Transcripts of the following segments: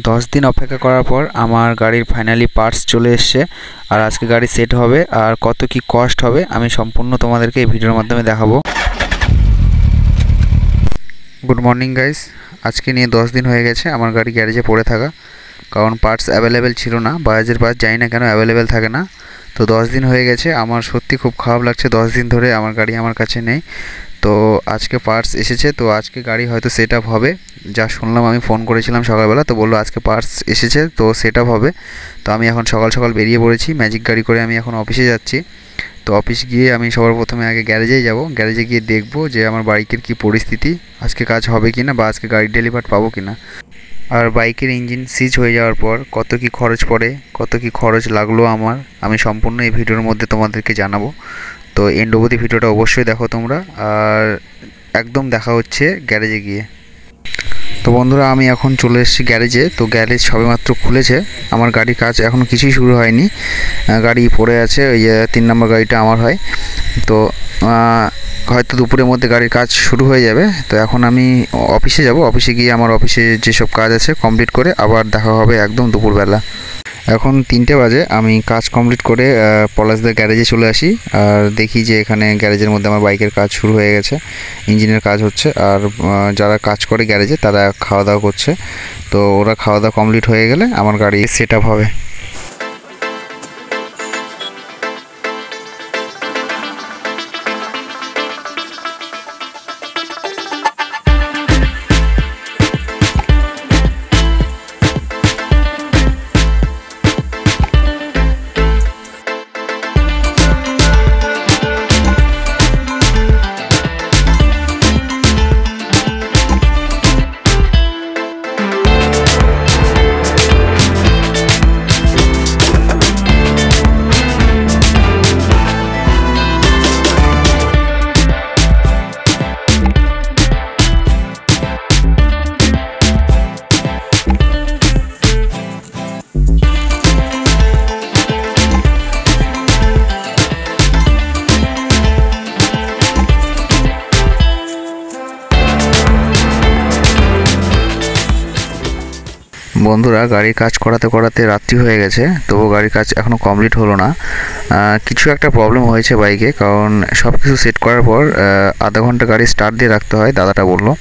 10 দিন অপেক্ষা করার পর আমার গাড়ির ফাইনালি পার্টস চলে এসেছে। আর আজকে গাড়ি সেট হবে আর কত কি কস্ট হবে আমি সম্পূর্ণ তোমাদেরকে এই ভিডিওর মাধ্যমে দেখাবো। গুড মর্নিং গাইস, আজকে নিয়ে 10 দিন হয়ে গেছে আমার গাড়ি গ্যারেজে পড়ে থাকা, কারণ পার্টস অ্যাভেলেবেল ছিল না। বাজাজের পার্টস জানি না কেন অ্যাভেলেবেল থাকে না। তো 10 দিন হয়ে গেছে, আমার সত্যি খুব খারাপ লাগছে 10 দিন ধরে আমার গাড়ি আমার কাছে নেই। তো আজকে পার্টস এসেছে, তো আজকে গাড়ি হয়তো সেট আপ হবে। যা শুনলাম, আমি ফোন করেছিলাম সকালবেলা, তো বললো আজকে পার্টস এসেছে তো সেট আপ হবে। তো আমি এখন সকাল সকাল বেরিয়ে পড়েছি, ম্যাজিক গাড়ি করে আমি এখন অফিসে যাচ্ছি। তো অফিস গিয়ে আমি সবার প্রথমে আগে গ্যারেজেই যাব, গ্যারেজে গিয়ে দেখব যে আমার বাইকের কী পরিস্থিতি, আজকে কাজ হবে কি না বা আজকে গাড়ি ডেলিভার পাবো কি না। আর বাইকের ইঞ্জিন সিজ হয়ে যাওয়ার পর কত কি খরচ পড়ে, কত কি খরচ লাগলো আমার, আমি সম্পূর্ণ এই ভিডিওর মধ্যে তোমাদেরকে জানাবো। তো এন্ড অবধি ভিডিওটা অবশ্যই দেখো তোমরা, আর একদম দেখা হচ্ছে গ্যারেজে গিয়ে। তো বন্ধুরা, আমি এখন চলে এসেছি গ্যারেজে। তো গ্যারেজ সবেমাত্র খুলেছে, আমার গাড়ির কাজ এখনও কিছুই শুরু হয়নি, গাড়ি পড়ে আছে। ওই 3 নম্বর গাড়িটা আমার হয়, তো হয়তো দুপুরের মধ্যে গাড়ির কাজ শুরু হয়ে যাবে। তো এখন আমি অফিসে যাব, অফিসে গিয়ে আমার অফিসে যেসব কাজ আছে কমপ্লিট করে আবার দেখা হবে একদম দুপুরবেলা। এখন 3টে বাজে, আমি কাজ কমপ্লিট করে পলাশদের গ্যারেজে চলে আসি আর দেখি যে এখানে গ্যারেজের মধ্যে আমার বাইকের কাজ শুরু হয়ে গেছে, ইঞ্জিনের কাজ হচ্ছে। আর যারা কাজ করে গ্যারেজে তারা খাওয়া দাওয়া করছে। তো ওরা খাওয়া দাওয়া কমপ্লিট হয়ে গেলে আমার গাড়ি সেট আপ হবে। বন্ধুরা, গাড়ির কাজ করাতে করাতে রাত্রি হয়ে গেছে, তবু গাড়ির কাজ এখনও কমপ্লিট হলো না। কিছু একটা প্রবলেম হয়েছে বাইকে, কারণ সব কিছু সেট করার পর আধা ঘন্টা গাড়ি স্টার্ট দিয়ে রাখতে হয় দাদাটা বললো।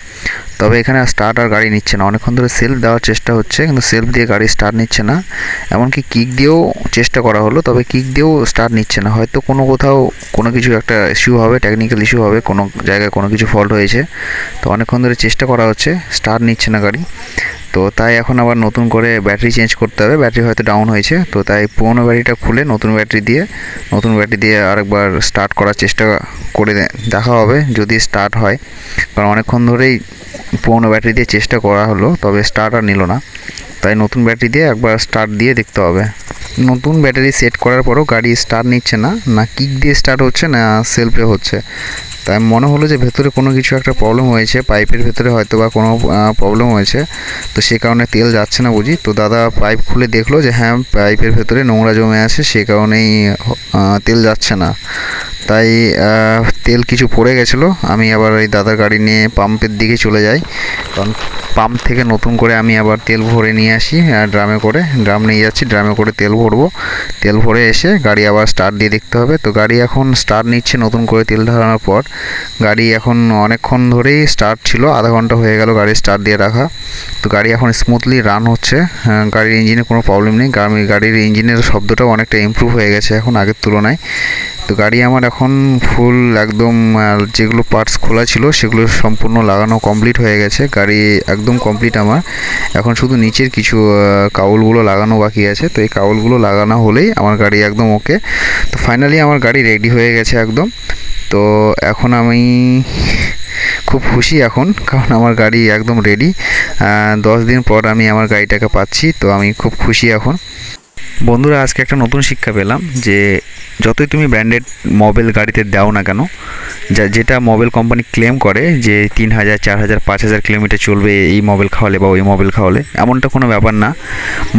তবে এখানে স্টার্ট আর গাড়ি নিচ্ছে না, অনেকক্ষণ ধরে সেলফ দেওয়ার চেষ্টা হচ্ছে কিন্তু সেলফ দিয়ে গাড়ি স্টার্ট নিচ্ছে না। এমনকি কিক দিয়েও চেষ্টা করা হলো, তবে কিক দিয়েও স্টার্ট নিচ্ছে না। হয়তো কোথাও কোনো কিছু একটা ইস্যু হবে, টেকনিক্যাল ইস্যু হবে, কোনো জায়গায় কোনো কিছু ফল্ট হয়েছে। তো অনেকক্ষণ ধরে চেষ্টা করা হচ্ছে, স্টার্ট নিচ্ছে না গাড়ি। তো তাই এখন আবার নতুন করে ব্যাটারি চেঞ্জ করতে হবে, ব্যাটারি হয়তো ডাউন হয়েছে। তো তাই পুরোনো ব্যাটারিটা খুলে নতুন ব্যাটারি দিয়ে আরেকবার স্টার্ট করার চেষ্টা করে দেখা হবে যদি স্টার্ট হয়। কারণ অনেকক্ষণ ধরেই পুরোনো ব্যাটারি দিয়ে চেষ্টা করা হলো, তবে স্টার্ট আর নিল না। তাই নতুন ব্যাটারি দিয়ে একবার স্টার্ট দিয়ে দেখতে হবে। নতুন ব্যাটারি সেট করার পরও গাড়ি স্টার্ট নিচ্ছে না, না কিক দিয়ে স্টার্ট হচ্ছে না সেলফে হচ্ছে। তাই মনে হলো যে ভেতরে কোনো কিছু একটা প্রবলেম হয়েছে, পাইপের ভেতরে হয়তো বা কোনো প্রবলেম হয়েছে, তো সে কারণে তেল যাচ্ছে না বুঝি। তো দাদা পাইপ খুলে দেখলো যে হ্যাঁ, পাইপের ভেতরে নোংরা জমে আছে, সে কারণেই তেল যাচ্ছে না। তাই তেল কিছু পড়ে গেছিলো। আমি আবার ওই দাদার গাড়ি নিয়ে পাম্পের দিকে চলে যাই, কারণ পাম্প থেকে নতুন করে আমি আবার তেল ভরে নিয়ে আসি ড্রাম নিয়ে যাচ্ছি, ড্রামে করে তেল ভরবো। তেল ভরে এসে গাড়ি আবার স্টার্ট দিয়ে দেখতে হবে। তো গাড়ি এখন স্টার্ট নিচ্ছে নতুন করে তেল ঢালানোর পর। গাড়ি এখন অনেকক্ষণ ধরেই স্টার্ট ছিল, আধা ঘন্টা হয়ে গেল গাড়ি স্টার্ট দিয়ে রাখা। তো গাড়ি এখন স্মুথলি রান হচ্ছে, গাড়ির ইঞ্জিনে কোনো প্রবলেম নেই। গাড়ির ইঞ্জিনের শব্দটাও অনেকটা ইমপ্রুভ হয়ে গেছে এখন আগের তুলনায়। তো গাড়ি আমার এখন ফুল একদম, যেগুলো পার্টস খোলা ছিল সেগুলো সম্পূর্ণ লাগানো কমপ্লিট হয়ে গেছে। গাড়ি একদম কমপ্লিট আমার, এখন শুধু নিচের কিছু কাউলগুলো লাগানো বাকি আছে। তো এই কাউলগুলো লাগানো হলেই আমার গাড়ি একদম ওকে। তো ফাইনালি আমার গাড়ি রেডি হয়ে গেছে একদম। তো এখন আমি খুব খুশি এখন, কারণ আমার গাড়ি একদম রেডি। 10 দিন পর আমি আমার গাড়িটাকে পাচ্ছি, তো আমি খুব খুশি এখন। বন্ধুরা, আজকে একটা নতুন শিক্ষা পেলাম যে যতই তুমি ব্র্যান্ডেড মোবাইল গাড়িতে দাও না কেন, যেটা মোবাইল কোম্পানি ক্লেম করে যে 3000, 4000, 5000 কিলোমিটার চলবে এই মোবাইল খাওয়ালে বা ওই মোবাইল খাওয়ালে, এমনটা কোনো ব্যাপার না।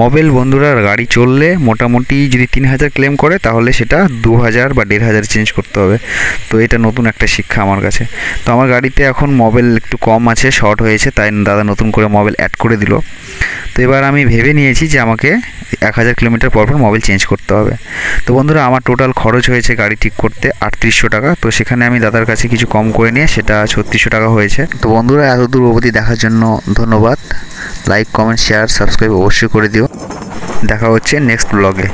মোবাইল বন্ধুরা গাড়ি চললে মোটামুটি যদি 3000 ক্লেম করে তাহলে সেটা 2000 বা 1500 চেঞ্জ করতে হবে। তো এটা নতুন একটা শিক্ষা আমার কাছে। তো আমার গাড়িতে এখন মোবাইল একটু কম আছে, শর্ট হয়েছে, তাই দাদা নতুন করে মোবাইল অ্যাড করে দিল। তো এবার আমি ভেবে নিয়েছি যে আমাকে 1000 কিলোমিটার পর পর মোবাইল চেঞ্জ করতে হবে। তো বন্ধুরা, আমার টোটাল খরচ হয়েছে গাড়ি ঠিক করতে 3800 টাকা। তো সেখানে আমি দাদার কাছে কিছু কম করে নিয়ে সেটা 3600 টাকা হয়েছে। তো বন্ধুরা, এত দূর অবধি দেখার জন্য ধন্যবাদ। লাইক, কমেন্ট, শেয়ার, সাবস্ক্রাইব অবশ্যই করে দিও। দেখা হচ্ছে নেক্সট ব্লগে।